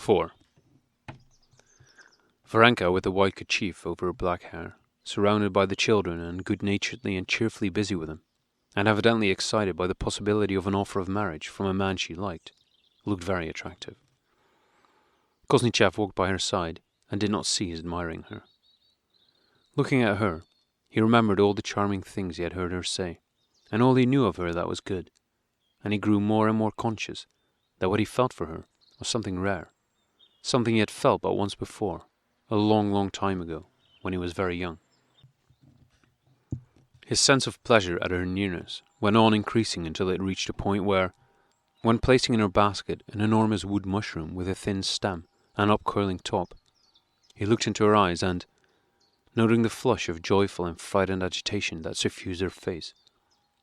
4. Varenka, with a white kerchief over her black hair, surrounded by the children and good-naturedly and cheerfully busy with them, and evidently excited by the possibility of an offer of marriage from a man she liked, looked very attractive. Koznitchev walked by her side and did not cease admiring her. Looking at her, he remembered all the charming things he had heard her say, and all he knew of her that was good, and he grew more and more conscious that what he felt for her was something rare, something he had felt but once before, a long, long time ago, when he was very young. His sense of pleasure at her nearness went on increasing until it reached a point where, when placing in her basket an enormous wood mushroom with a thin stem and upcurling top, he looked into her eyes and, noting the flush of joyful and frightened agitation that suffused her face,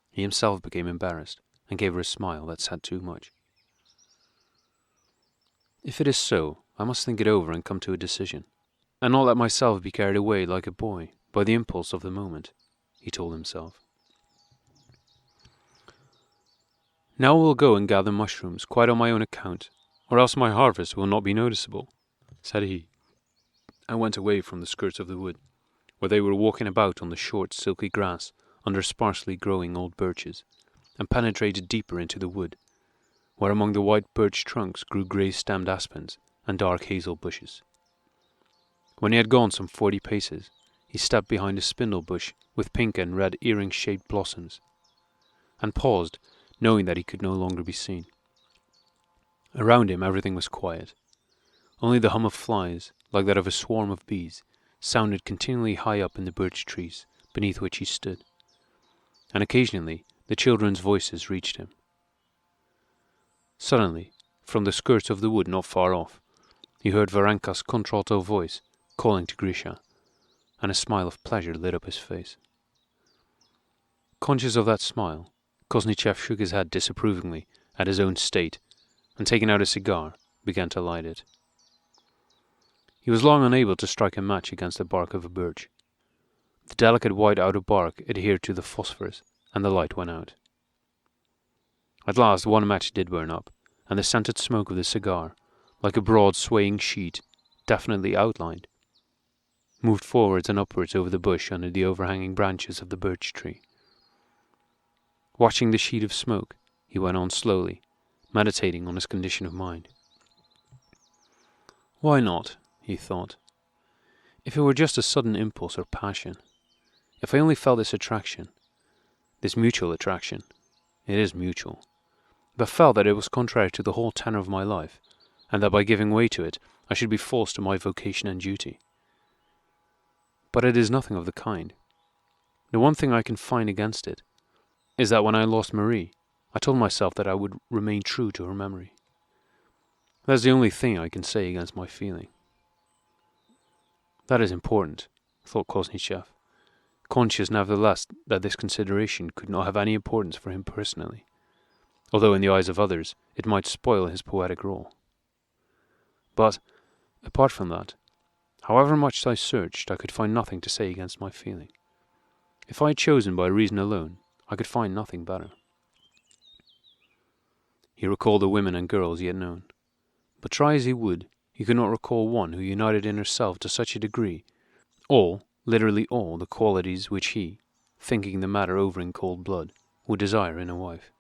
he himself became embarrassed and gave her a smile that said too much. If it is so, I must think it over and come to a decision, and not let myself be carried away like a boy by the impulse of the moment, he told himself. Now I will go and gather mushrooms quite on my own account, or else my harvest will not be noticeable, said he, and went away from the skirts of the wood, where they were walking about on the short, silky grass under sparsely growing old birches, and penetrated deeper into the wood, where among the white birch trunks grew grey-stemmed aspens and dark hazel bushes. When he had gone some 40 paces, he stepped behind a spindle bush with pink and red earring-shaped blossoms, and paused, knowing that he could no longer be seen. Around him everything was quiet. Only the hum of flies, like that of a swarm of bees, sounded continually high up in the birch trees beneath which he stood, and occasionally the children's voices reached him. Suddenly, from the skirts of the wood not far off, he heard Varenka's contralto voice calling to Grisha, and a smile of pleasure lit up his face. Conscious of that smile, Koznitchev shook his head disapprovingly at his own state, and taking out a cigar, began to light it. He was long unable to strike a match against the bark of a birch. The delicate white outer bark adhered to the phosphorus, and the light went out. At last one match did burn up, and the scented smoke of the cigar, like a broad swaying sheet, definitely outlined, moved forwards and upwards over the bush under the overhanging branches of the birch tree. Watching the sheet of smoke, he went on slowly, meditating on his condition of mind. Why not, he thought. If it were just a sudden impulse or passion, if I only felt this attraction, this mutual attraction, it is mutual, but felt that it was contrary to the whole tenor of my life, and that by giving way to it, I should be false to my vocation and duty. But it is nothing of the kind. The one thing I can find against it is that when I lost Marie, I told myself that I would remain true to her memory. That's the only thing I can say against my feeling. That is important, thought Koznitchev, conscious nevertheless that this consideration could not have any importance for him personally, although in the eyes of others it might spoil his poetic role. But, apart from that, however much I searched, I could find nothing to say against my feeling. If I had chosen by reason alone, I could find nothing better. He recalled the women and girls he had known, but try as he would, he could not recall one who united in herself to such a degree all, literally all, the qualities which he, thinking the matter over in cold blood, would desire in a wife.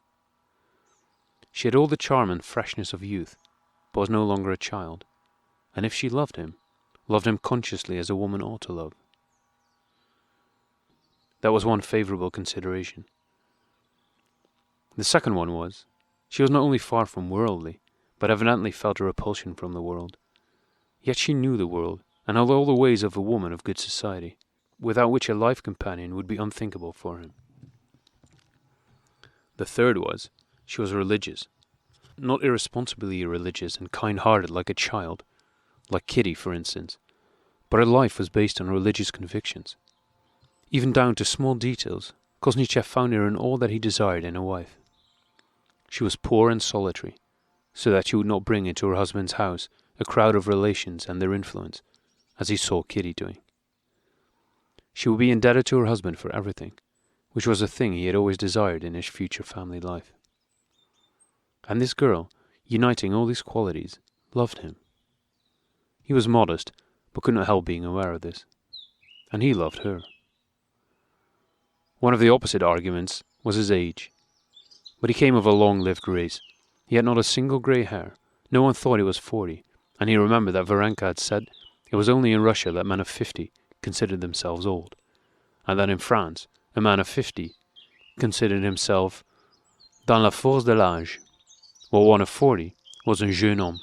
She had all the charm and freshness of youth, but was no longer a child, and if she loved him consciously as a woman ought to love. That was one favourable consideration. The second one was, she was not only far from worldly, but evidently felt a repulsion from the world. Yet she knew the world, and held all the ways of a woman of good society, without which a life companion would be unthinkable for him. The third was, she was religious, not irresponsibly religious and kind-hearted like a child, like Kitty, for instance, but her life was based on religious convictions. Even down to small details, Koznitchev found her in all that he desired in a wife. She was poor and solitary, so that she would not bring into her husband's house a crowd of relations and their influence, as he saw Kitty doing. She would be indebted to her husband for everything, which was a thing he had always desired in his future family life. And this girl, uniting all these qualities, loved him. He was modest, but could not help being aware of this. And he loved her. One of the opposite arguments was his age. But he came of a long-lived race. He had not a single grey hair. No one thought he was 40, and he remembered that Varenka had said it was only in Russia that men of 50 considered themselves old, and that in France a man of 50 considered himself dans la force de l'âge, while one of 40 was un jeune homme.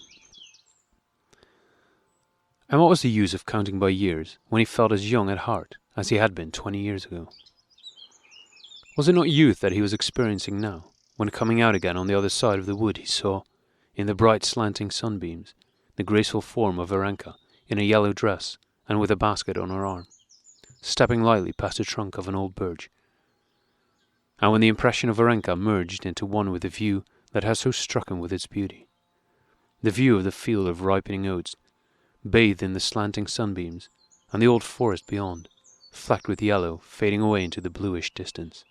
And what was the use of counting by years when he felt as young at heart as he had been 20 years ago? Was it not youth that he was experiencing now, when coming out again on the other side of the wood he saw, in the bright slanting sunbeams, the graceful form of Varenka in a yellow dress and with a basket on her arm, stepping lightly past the trunk of an old birch, and when the impression of Varenka merged into one with the view that had so struck him with its beauty, the view of the field of ripening oats, bathed in the slanting sunbeams, and the old forest beyond, flecked with yellow, fading away into the bluish distance.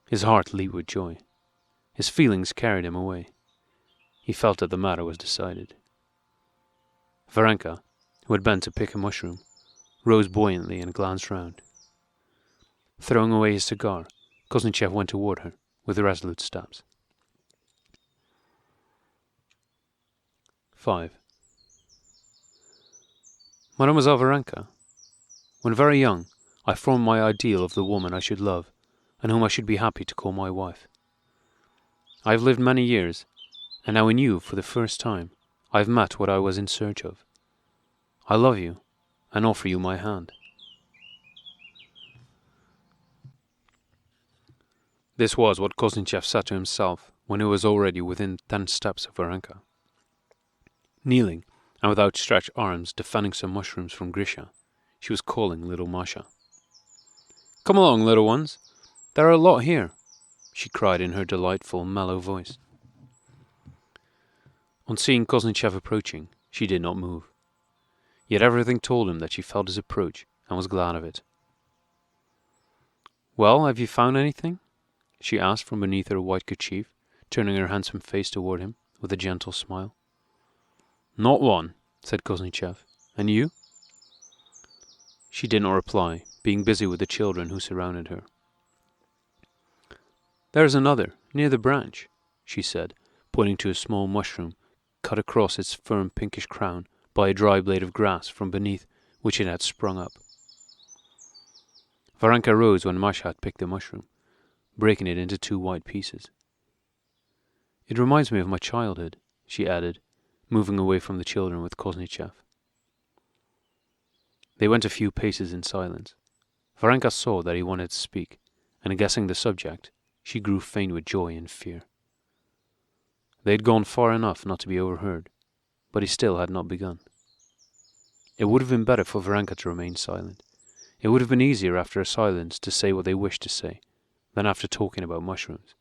His heart leaped with joy. His feelings carried him away. He felt that the matter was decided. Varenka, who had bent to pick a mushroom, rose buoyantly and glanced round. Throwing away his cigar, Kosnichev went toward her with resolute steps. 5. Mademoiselle Varenka, when very young, I formed my ideal of the woman I should love, and whom I should be happy to call my wife. I have lived many years, and now in you, for the first time, I have met what I was in search of. I love you, and offer you my hand. This was what Kosnichev said to himself when he was already within 10 steps of Varenka. Kneeling, and with outstretched arms defending some mushrooms from Grisha, she was calling little Masha. "Come along, little ones. There are a lot here," she cried in her delightful, mellow voice. On seeing Kosnichev approaching, she did not move. Yet everything told him that she felt his approach and was glad of it. "Well, have you found anything?" she asked from beneath her white kerchief, turning her handsome face toward him with a gentle smile. "Not one," said Kosnichev. "And you?" She did not reply, being busy with the children who surrounded her. "There is another, near the branch," she said, pointing to a small mushroom cut across its firm pinkish crown by a dry blade of grass from beneath which it had sprung up. Varenka rose when Masha had picked the mushroom, breaking it into 2 white pieces. "It reminds me of my childhood," she added, moving away from the children with Kosnichev. They went a few paces in silence. Varenka saw that he wanted to speak, and guessing the subject, she grew faint with joy and fear. They had gone far enough not to be overheard, but he still had not begun. It would have been better for Varenka to remain silent. It would have been easier after a silence to say what they wished to say, than after talking about mushrooms.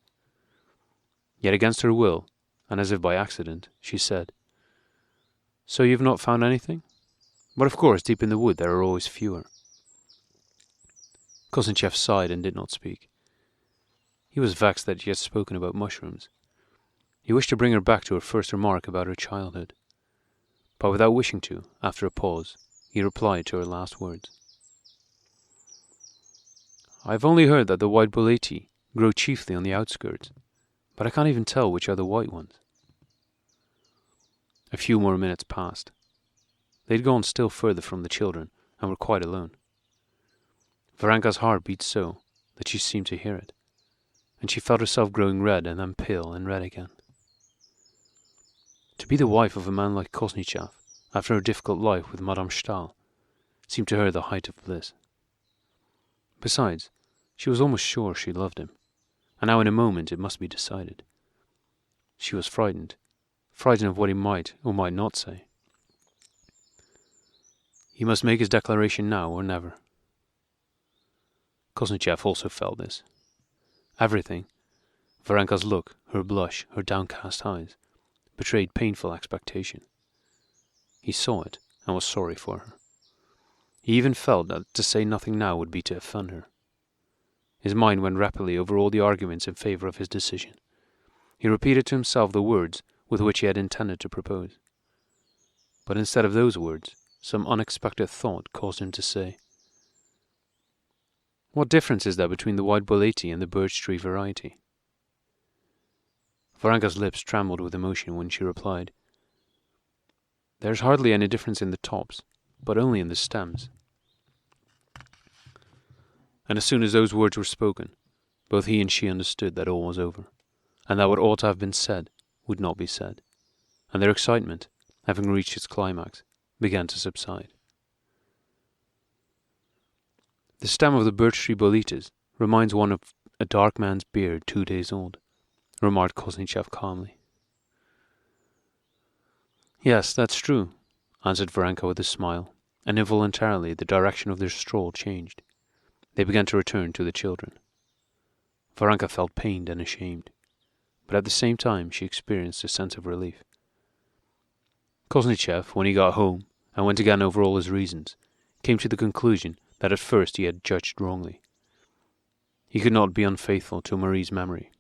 Yet against her will, and as if by accident, she said, "So you have not found anything? But of course, deep in the wood there are always fewer." Kosnichev sighed and did not speak. He was vexed that she had spoken about mushrooms. He wished to bring her back to her first remark about her childhood. But without wishing to, after a pause, he replied to her last words. "I have only heard that the white boleti grow chiefly on the outskirts, but I can't even tell which are the white ones." A few more minutes passed. They had gone still further from the children and were quite alone. Varenka's heart beat so that she seemed to hear it, and she felt herself growing red and then pale and red again. To be the wife of a man like Kosnichev, after her difficult life with Madame Stahl, seemed to her the height of bliss. Besides, she was almost sure she loved him, and now in a moment it must be decided. She was frightened of what he might or might not say. He must make his declaration now or never. Kosnichev also felt this. Everything, Varenka's look, her blush, her downcast eyes, betrayed painful expectation. He saw it and was sorry for her. He even felt that to say nothing now would be to offend her. His mind went rapidly over all the arguments in favor of his decision. He repeated to himself the words with which he had intended to propose. but instead of those words, some unexpected thought caused him to say, "What difference is there between the white boleti and the birch tree variety?" Varenka's lips trembled with emotion when she replied, "There's hardly any difference in the tops, but only in the stems." And as soon as those words were spoken, both he and she understood that all was over, and that what ought to have been said would not be said, and their excitement, having reached its climax, began to subside. "The stem of the birch tree boletus reminds one of a dark man's beard 2 days old," remarked Koznitchev calmly. "Yes, that's true," answered Varenka with a smile, and involuntarily the direction of their stroll changed. They began to return to the children. Varenka felt pained and ashamed, but at the same time she experienced a sense of relief. Koznitchev, when he got home and went again over all his reasons, came to the conclusion that at first he had judged wrongly. He could not be unfaithful to Marie's memory.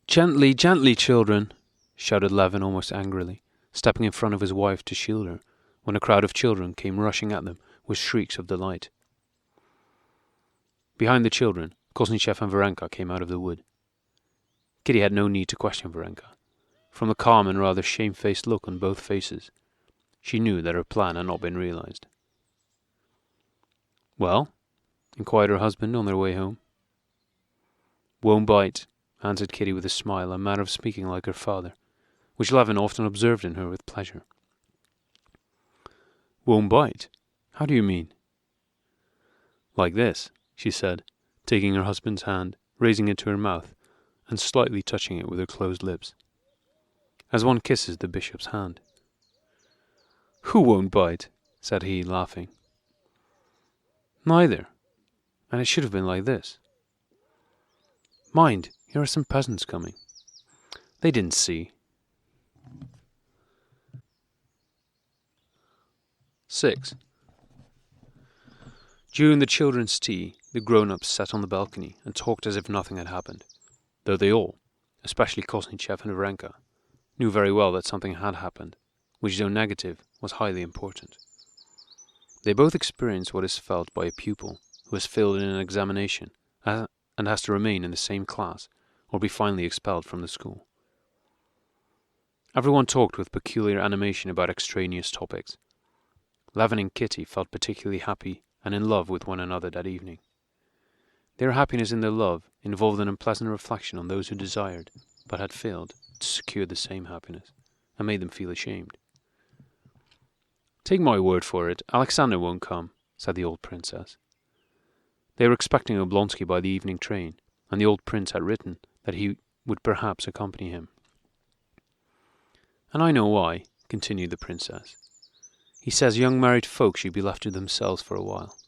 "Gently, gently, children!" shouted Levin almost angrily, stepping in front of his wife to shield her, when a crowd of children came rushing at them with shrieks of delight. Behind the children, Koznitchev and Varenka came out of the wood. Kitty had no need to question Varenka. From the calm and rather shamefaced look on both faces, she knew that her plan had not been realized. "Well?" inquired her husband on their way home. "Won't bite," answered Kitty with a smile and manner of speaking like her father, which Levin often observed in her with pleasure. "Won't bite? How do you mean?" "Like this," she said, taking her husband's hand, raising it to her mouth, and slightly touching it with her closed lips, as one kisses the bishop's hand. "Who won't bite?" said he, laughing. "Neither. And it should have been like this. Mind, here are some peasants coming. They didn't see." 6. During the children's tea, the grown-ups sat on the balcony and talked as if nothing had happened, though they all, especially Koznitchev and Varenka, knew very well that something had happened, which, though negative, was highly important. They both experienced what is felt by a pupil who has failed in an examination and has to remain in the same class or be finally expelled from the school. Everyone talked with peculiar animation about extraneous topics. Levin and Kitty felt particularly happy and in love with one another that evening. Their happiness in their love involved an unpleasant reflection on those who desired, but had failed, to secure the same happiness, and made them feel ashamed. "Take my word for it, Alexander won't come," said the old princess. They were expecting Oblonsky by the evening train, and the old prince had written that he would perhaps accompany him. "And I know why," continued the princess. "He says young married folk should be left to themselves for a while."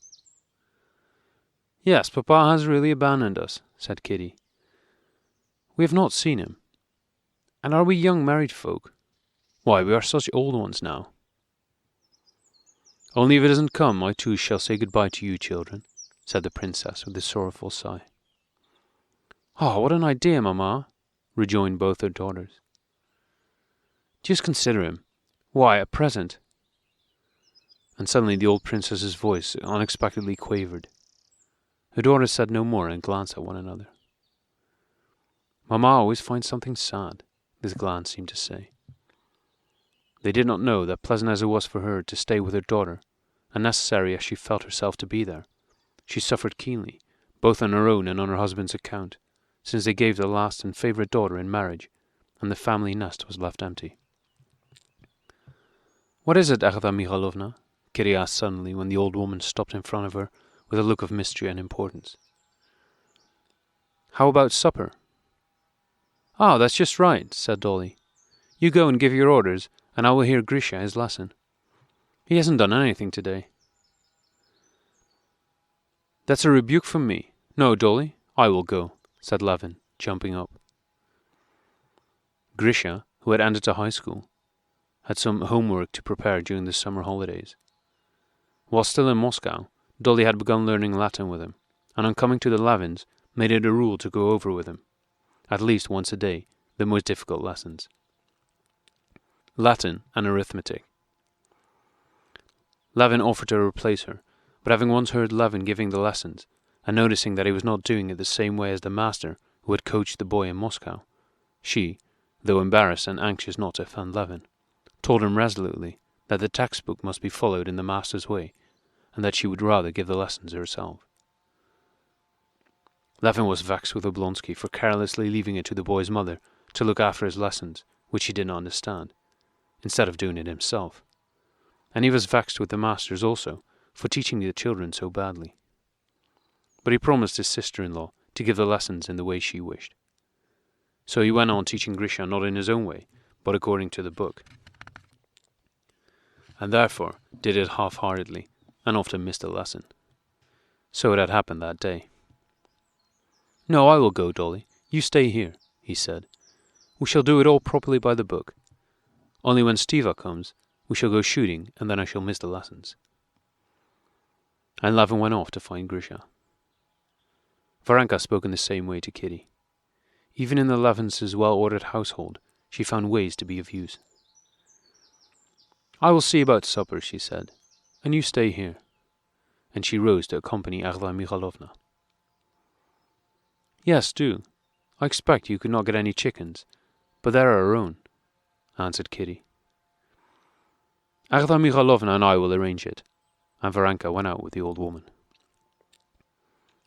"Yes, Papa has really abandoned us," said Kitty. "We have not seen him. And are we young married folk? Why, we are such old ones now." "Only if it doesn't come, I too shall say good-bye to you, children," said the princess with a sorrowful sigh. "Oh, what an idea, Mamma!" rejoined both her daughters. "Just consider him. Why, at present—" And suddenly the old princess's voice unexpectedly quavered. Her daughters said no more and glanced at one another. "Mamma always finds something sad," this glance seemed to say. They did not know that pleasant as it was for her to stay with her daughter, and necessary as she felt herself to be there, she suffered keenly, both on her own and on her husband's account, since they gave their last and favourite daughter in marriage, and the family nest was left empty. "What is it, Agatha Mikhailovna?" Kitty asked suddenly when the old woman stopped in front of her with a look of mystery and importance. "How about supper?" "Ah, that's just right," said Dolly. "You go and give your orders, and I will hear Grisha his lesson. He hasn't done anything today." "That's a rebuke from me. No, Dolly, I will go," said Levin, jumping up. Grisha, who had entered the high school, had some homework to prepare during the summer holidays. While still in Moscow, Dolly had begun learning Latin with him, and on coming to the Levins, made it a rule to go over with him, at least once a day, the most difficult lessons. Latin, and arithmetic. Levin offered to replace her, but having once heard Levin giving the lessons, and noticing that he was not doing it the same way as the master who had coached the boy in Moscow, she, though embarrassed and anxious not to offend Levin, told him resolutely that the textbook must be followed in the master's way, and that she would rather give the lessons herself. Levin was vexed with Oblonsky for carelessly leaving it to the boy's mother to look after his lessons, which he did not understand, instead of doing it himself. And he was vexed with the masters also for teaching the children so badly. But he promised his sister-in-law to give the lessons in the way she wished. So he went on teaching Grisha not in his own way, but according to the book, and therefore did it half-heartedly, and often missed a lesson. So it had happened that day. "No, I will go, Dolly. You stay here," he said. "We shall do it all properly by the book. Only when Stiva comes, we shall go shooting, and then I shall miss the lessons." And Levin went off to find Grisha. Varenka spoke in the same way to Kitty. Even in the Levins' well-ordered household, she found ways to be of use. "I will see about supper," she said, "and you stay here." And she rose to accompany Agla Mikhailovna. "Yes, do. I expect you could not get any chickens, but there are our own," answered Kitty. "Agla Mikhailovna and I will arrange it," and Varenka went out with the old woman.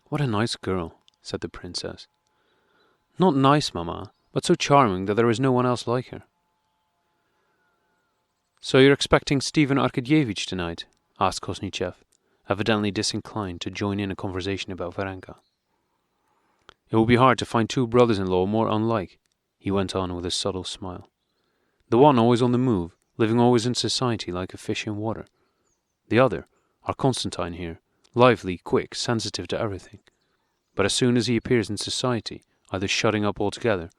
"What a nice girl," said the princess. "Not nice, Mamma, but so charming that there is no one else like her." "So you're expecting Stephen Arkadyevitch tonight?" asked Kosnichev, evidently disinclined to join in a conversation about Varenka. "It will be hard to find two brothers-in-law more unlike," he went on with a subtle smile. "The one always on the move, living always in society like a fish in water. The other, our Constantine here, lively, quick, sensitive to everything. But as soon as he appears in society, either shutting up altogether,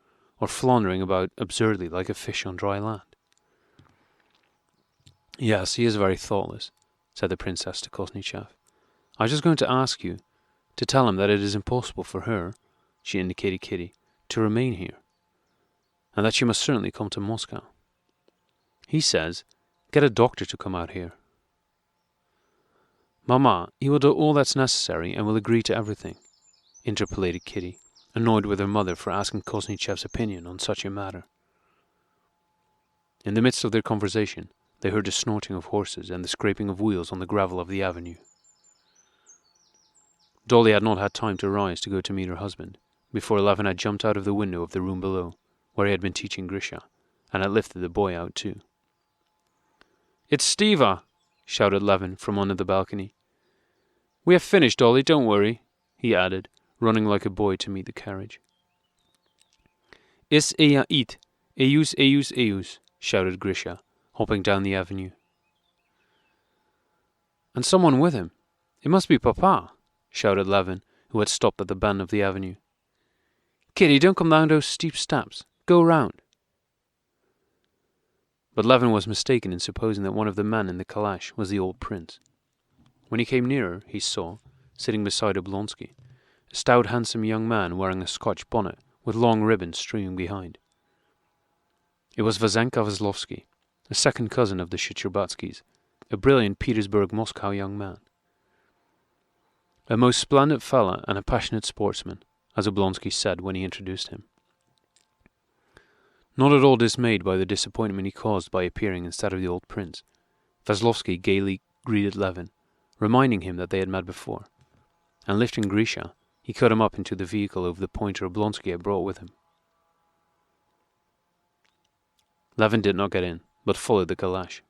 or floundering about absurdly like a fish on dry land." "Yes, he is very thoughtless," said the princess to Kosnichev. "I was just going to ask you to tell him that it is impossible for her," she indicated Kitty, "to remain here, and that she must certainly come to Moscow. He says, get a doctor to come out here." "Mamma, he will do all that's necessary and will agree to everything," interpolated Kitty, annoyed with her mother for asking Kosnichev's opinion on such a matter. In the midst of their conversation, they heard the snorting of horses and the scraping of wheels on the gravel of the avenue. Dolly had not had time to rise to go to meet her husband, before Levin had jumped out of the window of the room below, where he had been teaching Grisha, and had lifted the boy out too. "It's Stiva!" shouted Levin from under the balcony. "We have finished, Dolly, don't worry," he added, running like a boy to meet the carriage. "Is eya it, eus," shouted Grisha, hopping down the avenue. "And someone with him. It must be Papa," shouted Levin, who had stopped at the bend of the avenue. "Kitty, don't come down those steep steps. Go round." But Levin was mistaken in supposing that one of the men in the calash was the old prince. When he came nearer, he saw, sitting beside Oblonsky, a stout, handsome young man wearing a Scotch bonnet with long ribbons streaming behind. It was Vasenka Veslovsky, a second cousin of the Shcherbatskys, a brilliant Petersburg-Moscow young man. "A most splendid fellow and a passionate sportsman," as Oblonsky said when he introduced him. Not at all dismayed by the disappointment he caused by appearing instead of the old prince, Veslovsky gaily greeted Levin, reminding him that they had met before, and lifting Grisha, he cut him up into the vehicle over the pointer Oblonsky had brought with him. Levin did not get in, but followed the calash.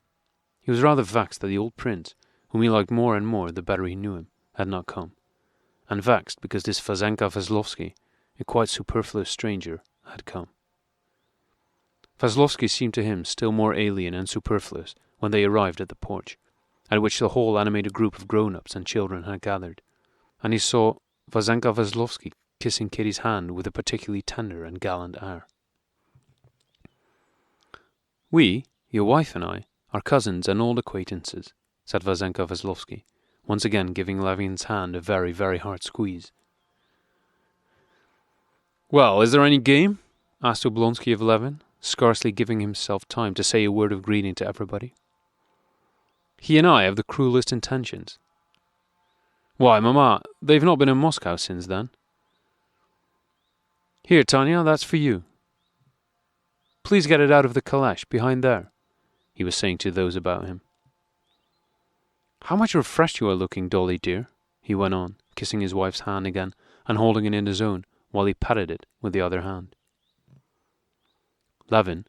He was rather vexed that the old prince, whom he liked more and more the better he knew him, had not come, and vexed because this Vasenka Veslovsky, a quite superfluous stranger, had come. Veslovsky seemed to him still more alien and superfluous when they arrived at the porch, at which the whole animated group of grown-ups and children had gathered, and he saw Vasenka Veslovsky kissing Kitty's hand with a particularly tender and gallant air. "We, your wife and I, are cousins and old acquaintances," said Vasenka Veslovsky, once again giving Levin's hand a very, very hard squeeze. "Well, is there any game?" asked Oblonsky of Levin, scarcely giving himself time to say a word of greeting to everybody. He and I have the cruelest intentions. Why, Mamma, they've not been in Moscow since then. Here, Tanya, that's for you. Please get it out of the calash behind there, he was saying to those about him. How much refreshed you are looking, Dolly dear, he went on, kissing his wife's hand again and holding it in his own while he patted it with the other hand. Levin,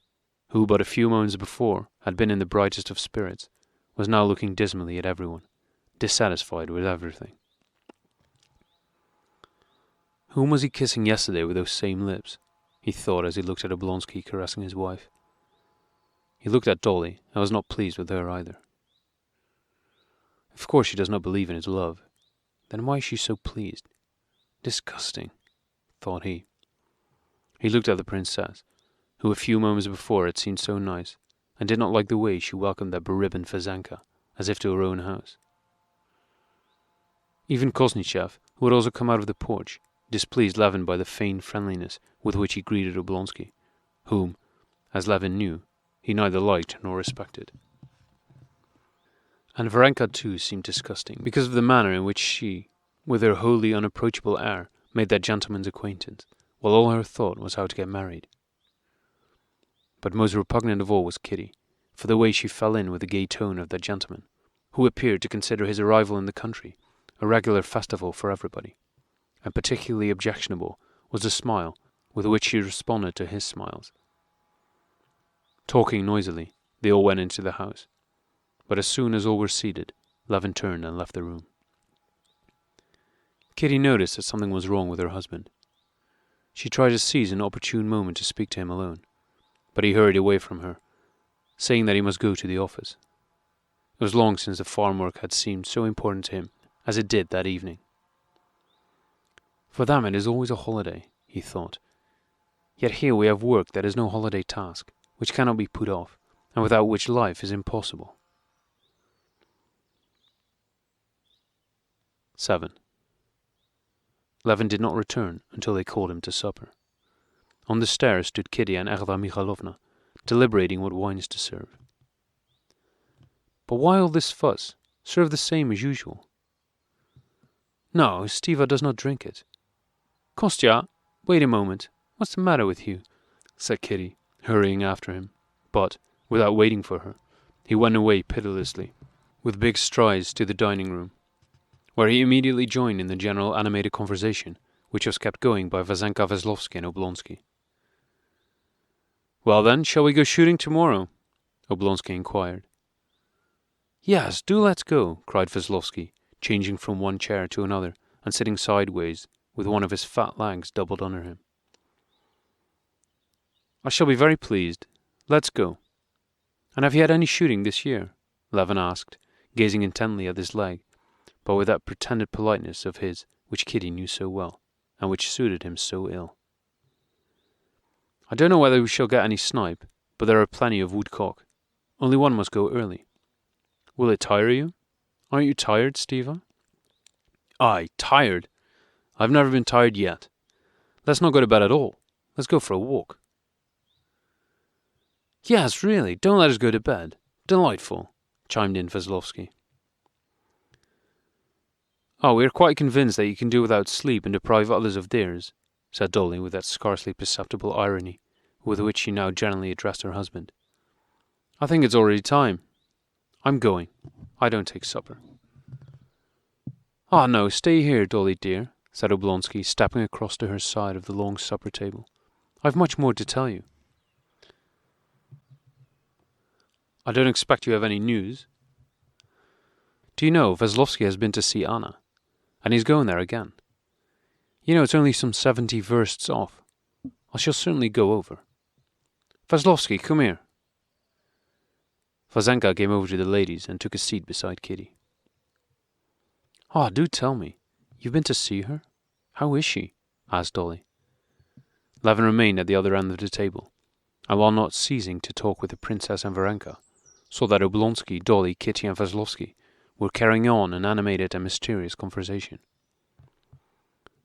who but a few moments before had been in the brightest of spirits, was now looking dismally at everyone, dissatisfied with everything. Whom was he kissing yesterday with those same lips? He thought as he looked at Oblonsky caressing his wife. He looked at Dolly and was not pleased with her either. Of course she does not believe in his love. Then why is she so pleased? Disgusting, thought he. He looked at the princess, who a few moments before had seemed so nice, and did not like the way she welcomed that beribboned Fazanka, as if to her own house. Even Kosnichev, who had also come out of the porch, displeased Levin by the feigned friendliness with which he greeted Oblonsky, whom, as Levin knew, he neither liked nor respected. And Varenka too seemed disgusting, because of the manner in which she, with her wholly unapproachable air, made that gentleman's acquaintance, while all her thought was how to get married. But most repugnant of all was Kitty, for the way she fell in with the gay tone of that gentleman, who appeared to consider his arrival in the country a regular festival for everybody, and particularly objectionable was the smile with which she responded to his smiles. Talking noisily, they all went into the house, but as soon as all were seated, Levin turned and left the room. Kitty noticed that something was wrong with her husband. She tried to seize an opportune moment to speak to him alone, but he hurried away from her, saying that he must go to the office. It was long since the farm work had seemed so important to him as it did that evening. For them it is always a holiday, he thought. Yet here we have work that is no holiday task, which cannot be put off, and without which life is impossible. 7. Levin did not return until they called him to supper. On the stairs stood Kitty and Erva Mikhailovna, deliberating what wines to serve. But why all this fuss? Serve the same as usual. No, Stiva does not drink it. Kostya, wait a moment. What's the matter with you? Said Kitty, hurrying after him. But, without waiting for her, he went away pitilessly, with big strides to the dining room, where he immediately joined in the general animated conversation, which was kept going by Vasenka Veslovsky and Oblonsky. Well then, shall we go shooting tomorrow? Oblonsky inquired. Yes, do let's go, cried Veslovsky, changing from one chair to another and sitting sideways with one of his fat legs doubled under him. I shall be very pleased. Let's go. And have you had any shooting this year? Levin asked, gazing intently at his leg, but with that pretended politeness of his which Kitty knew so well, and which suited him so ill. I don't know whether we shall get any snipe, but there are plenty of woodcock. Only one must go early. Will it tire you? Aren't you tired, Stiva? Aye, tired. I've never been tired yet. Let's not go to bed at all. Let's go for a walk. Yes, really, don't let us go to bed. Delightful, chimed in Veslovsky. Oh, we are quite convinced that you can do without sleep and deprive others of theirs, said Dolly with that scarcely perceptible irony with which she now generally addressed her husband. I think it's already time. I'm going. I don't take supper. Ah, no, stay here, Dolly dear, said Oblonsky, stepping across to her side of the long supper table. I've much more to tell you. I don't expect you have any news. Do you know, Veslovsky has been to see Anna, and he's going there again. You know, it's only some 70 versts off. I shall certainly go over. Veslovsky, come here. Vasenka came over to the ladies and took a seat beside Kitty. Ah, do tell me. You've been to see her? How is she? Asked Dolly. Levin remained at the other end of the table, and while not ceasing to talk with the princess and Varenka, saw that Oblonsky, Dolly, Kitty and Veslovsky were carrying on an animated and mysterious conversation.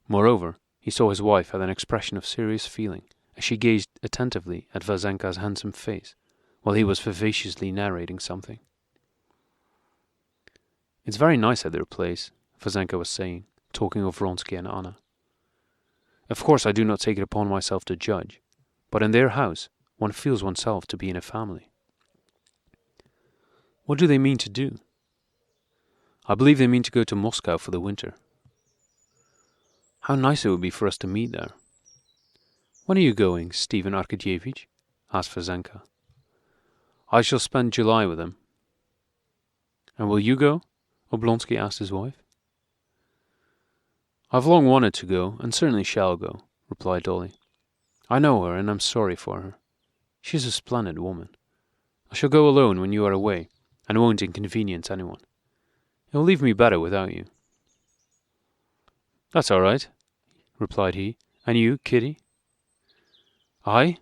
Moreover, he saw his wife had an expression of serious feeling She gazed attentively at Vazenka's handsome face, while he was vivaciously narrating something. "It's very nice at their place," Vazenka was saying, talking of Vronsky and Anna. "Of course I do not take it upon myself to judge, but in their house one feels oneself to be in a family." "What do they mean to do?" "I believe they mean to go to Moscow for the winter." "How nice it would be for us to meet there." "When are you going, Stephen Arkadyevitch?" asked Vazenka. "I shall spend July with them." "And will you go?" Oblonsky asked his wife. "I've long wanted to go, and certainly shall go," replied Dolly. "I know her, and I'm sorry for her. She's a splendid woman. I shall go alone when you are away, and won't inconvenience anyone. It will leave me better without you." "That's all right," replied he. "And you, Kitty?" "I?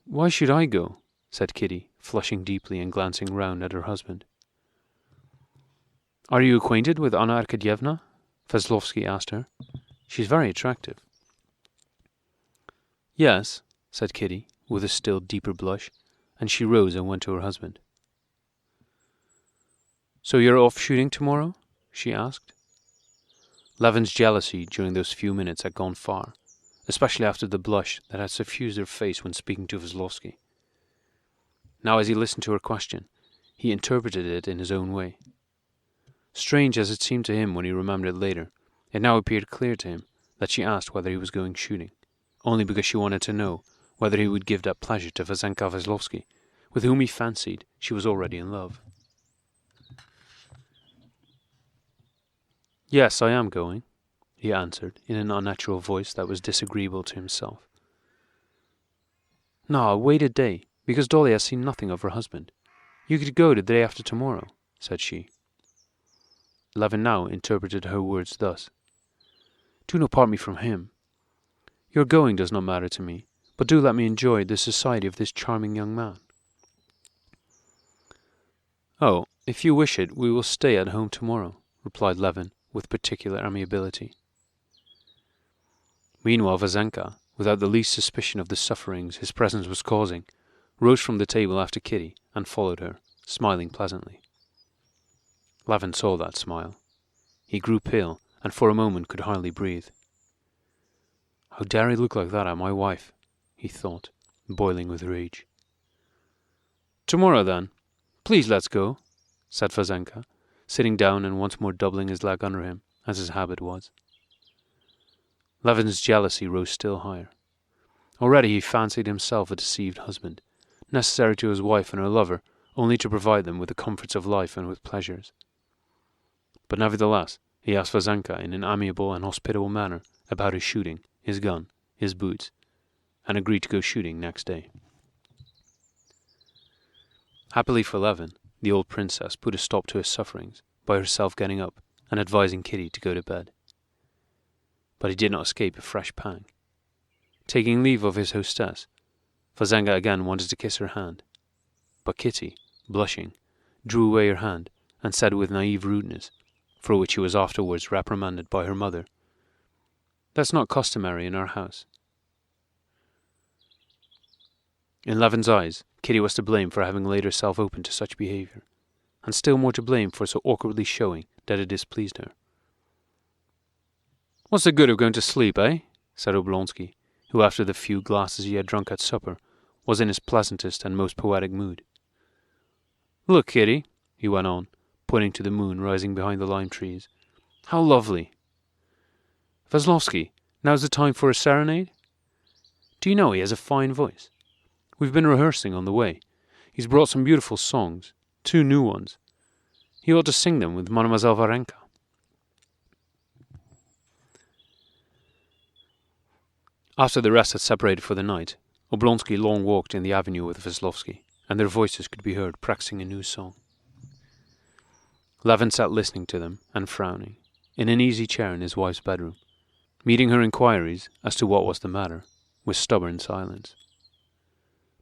Why should I go?" said Kitty, flushing deeply and glancing round at her husband. "Are you acquainted with Anna Arkadyevna?" Veslovsky asked her. "She's very attractive." "Yes," said Kitty, with a still deeper blush, and she rose and went to her husband. "So you're off shooting tomorrow?" she asked. Levin's jealousy during those few minutes had gone far, especially after the blush that had suffused her face when speaking to Veslovsky. Now, as he listened to her question, he interpreted it in his own way. Strange as it seemed to him when he remembered it later, it now appeared clear to him that she asked whether he was going shooting, only because she wanted to know whether he would give that pleasure to Vazenka Veslovsky, with whom he fancied she was already in love. "Yes, I am going," he answered, in an unnatural voice that was disagreeable to himself. "No, wait a day, because Dolly has seen nothing of her husband. You could go the day after tomorrow," said she. Levin now interpreted her words thus: "Do not part me from him. Your going does not matter to me, but do let me enjoy the society of this charming young man." "Oh, if you wish it, we will stay at home tomorrow," replied Levin, with particular amiability. Meanwhile Vazenka, without the least suspicion of the sufferings his presence was causing, rose from the table after Kitty and followed her, smiling pleasantly. Levin saw that smile. He grew pale, and for a moment could hardly breathe. "How dare he look like that at my wife?" he thought, boiling with rage. "Tomorrow, then. Please let's go," said Vazenka, sitting down and once more doubling his leg under him, as his habit was. Levin's jealousy rose still higher. Already he fancied himself a deceived husband, necessary to his wife and her lover only to provide them with the comforts of life and with pleasures. But nevertheless, he asked Vazenka in an amiable and hospitable manner about his shooting, his gun, his boots, and agreed to go shooting next day. Happily for Levin, the old princess put a stop to his sufferings by herself getting up and advising Kitty to go to bed. But he did not escape a fresh pang. Taking leave of his hostess, Vazenka again wanted to kiss her hand, but Kitty, blushing, drew away her hand and said with naive rudeness, for which she was afterwards reprimanded by her mother, "That's not customary in our house." In Levin's eyes, Kitty was to blame for having laid herself open to such behavior, and still more to blame for so awkwardly showing that it displeased her. "What's the good of going to sleep, eh?" said Oblonsky, who after the few glasses he had drunk at supper was in his pleasantest and most poetic mood. "Look, Kitty," he went on, pointing to the moon rising behind the lime trees. "How lovely! Veslovsky, now's the time for a serenade? Do you know he has a fine voice? We've been rehearsing on the way. He's brought some beautiful songs, 2 new ones. He ought to sing them with Mademoiselle Varenka." After the rest had separated for the night, Oblonsky long walked in the avenue with Veslovsky, and their voices could be heard practicing a new song. Levin sat listening to them and frowning, in an easy chair in his wife's bedroom, meeting her inquiries as to what was the matter, with stubborn silence.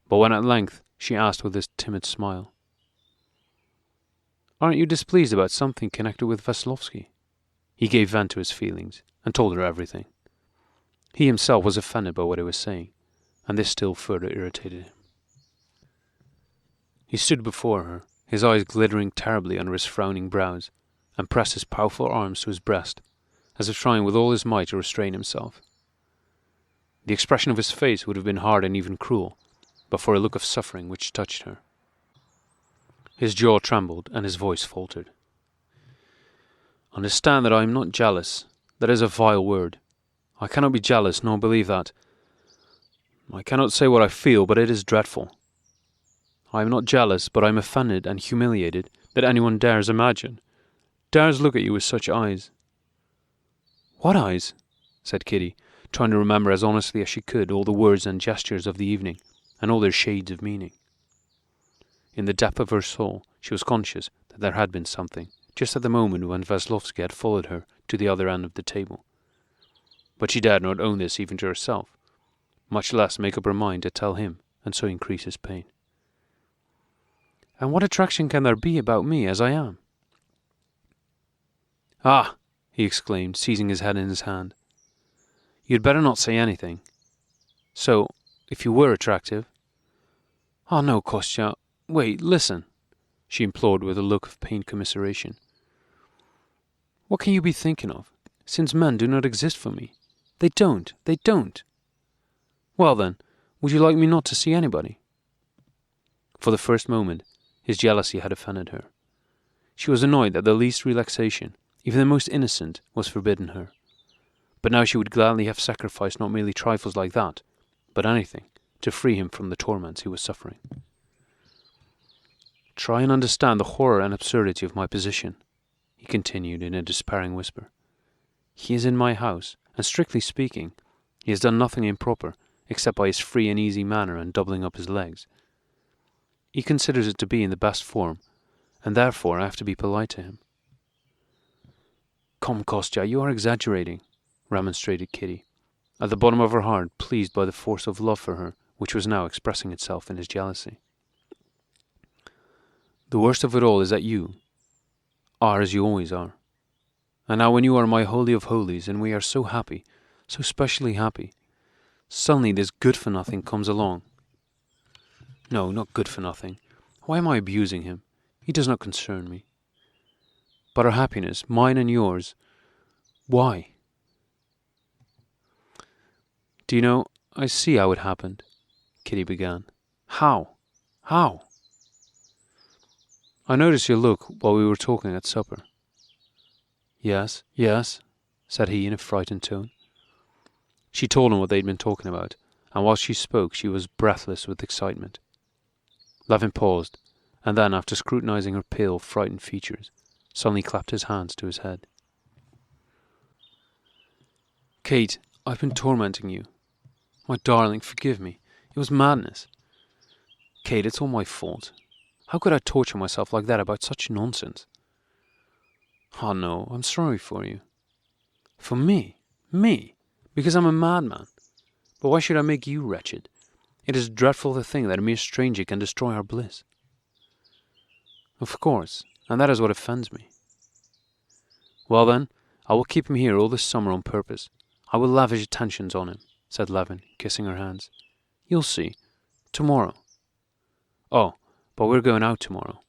But when at length she asked with a timid smile, "Aren't you displeased about something connected with Veslovsky?" he gave vent to his feelings, and told her everything. He himself was offended by what he was saying, and this still further irritated him. He stood before her, his eyes glittering terribly under his frowning brows, and pressed his powerful arms to his breast, as if trying with all his might to restrain himself. The expression of his face would have been hard and even cruel, but for a look of suffering which touched her. His jaw trembled, and his voice faltered. Understand that I am not jealous. That is a vile word. I cannot be jealous, nor believe that. I cannot say what I feel, but it is dreadful. I am not jealous, but I am offended and humiliated that anyone dares look at you with such eyes. What eyes? Said Kitty, trying to remember as honestly as she could all the words and gestures of the evening, and all their shades of meaning. In the depth of her soul, she was conscious that there had been something, just at the moment when Veslovsky had followed her to the other end of the table. But she dared not own this even to herself, much less make up her mind to tell him, and so increase his pain. And what attraction can there be about me as I am? Ah! He exclaimed, seizing his head in his hand. You had better not say anything. So, if you were attractive... Ah, no, Kostya, wait, listen, she implored with a look of pained commiseration. What can you be thinking of, since men do not exist for me? They don't. Well then, would you like me not to see anybody? For the first moment, his jealousy had offended her. She was annoyed that the least relaxation, even the most innocent, was forbidden her. But now she would gladly have sacrificed not merely trifles like that, but anything, to free him from the torments he was suffering. Try and understand the horror and absurdity of my position, he continued in a despairing whisper. He is in my house, and strictly speaking, he has done nothing improper, except by his free and easy manner and doubling up his legs. He considers it to be in the best form, and therefore I have to be polite to him. Come, Kostya, you are exaggerating, remonstrated Kitty, at the bottom of her heart pleased by the force of love for her, which was now expressing itself in his jealousy. The worst of it all is that you are as you always are. And now when you are my holy of holies, and we are so happy, so specially happy, suddenly this good-for-nothing comes along. No, not good-for-nothing. Why am I abusing him? He does not concern me. But our happiness, mine and yours, why? Do you know, I see how it happened, Kitty began. How? I noticed your look while we were talking at supper. Yes, said he in a frightened tone. She told him what they had been talking about, and while she spoke she was breathless with excitement. Levin paused, and then, after scrutinizing her pale, frightened features, suddenly clapped his hands to his head. Kate, I've been tormenting you. My darling, forgive me. It was madness. Kate, it's all my fault. How could I torture myself like that about such nonsense? Oh no, I'm sorry for you. For me? Me? Because I'm a madman. But why should I make you wretched? It is dreadful to think that a mere stranger can destroy our bliss. Of course, and that is what offends me. Well then, I will keep him here all this summer on purpose. I will lavish attentions on him, said Levin, kissing her hands. You'll see. Tomorrow. Oh, but we're going out tomorrow.